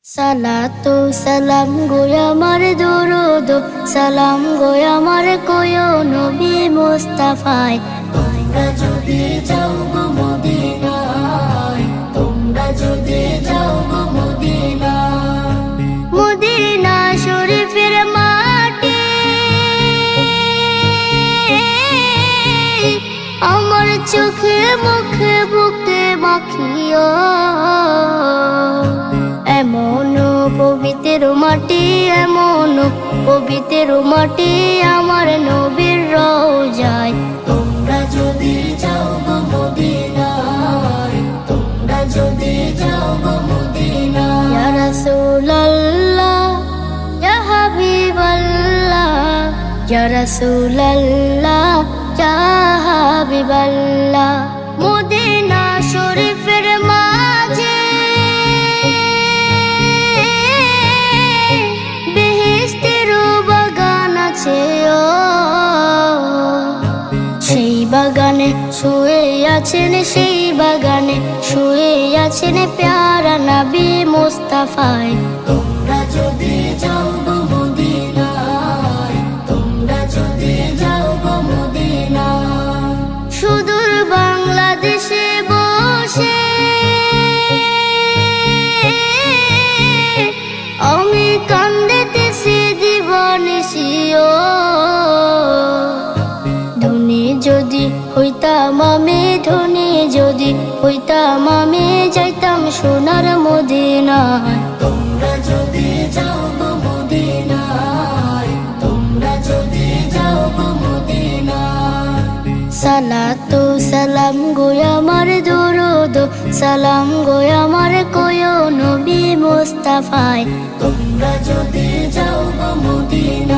সালাতু সালাম গো আমার দরুদ সালাম গো আমার কোয় নবী মুস্তাফায়। তোমরা যদি যাও গো মদিনায়, তোমরা যদি যাও গো মদিনায়, মদিনা শরীফের মাটি আমার চোখে মুখে বুকে মাখিও। এমন পবিত্র মাটি, এমন পবিত্র মাটি আমার নবীর রওজায়। তোমরা যদি যাও গো মদিনায়, তোমরা যদি যাও গো মদিনায়। ইয়া রাসূলুল্লাহ ইয়া হাবিবাল্লাহ, ইয়া রাসূলুল্লাহ ইয়া হাবিবাল্লাহ। মদিনা শরীফের মাঝে সেই বাগানে শুয়ে আছেন, সেই বাগানে শুয়ে আছেন প্যারা নবী মুস্তাফায়। তোমরা যদি যাও গো মদিনায়, তোমরা যদি যাও গো মদিনায়। সুদূর বাংলাদেশে বসে আমি কান্দিতেছি দিবানিশিও। যদি হইতাম আমি ধনী, যদি হইতাম আমি যাইতাম সোনার মদিনায়। তোমরা যদি যাও গো মদিনায়, তোমরা যদি যাও গো মদিনায়। সালাতু সালাম গো আমার দরুদ সালাম গো আমার কোয় নবী মুস্তাফায়। তোমরা যদি যাও গো মদিনায়।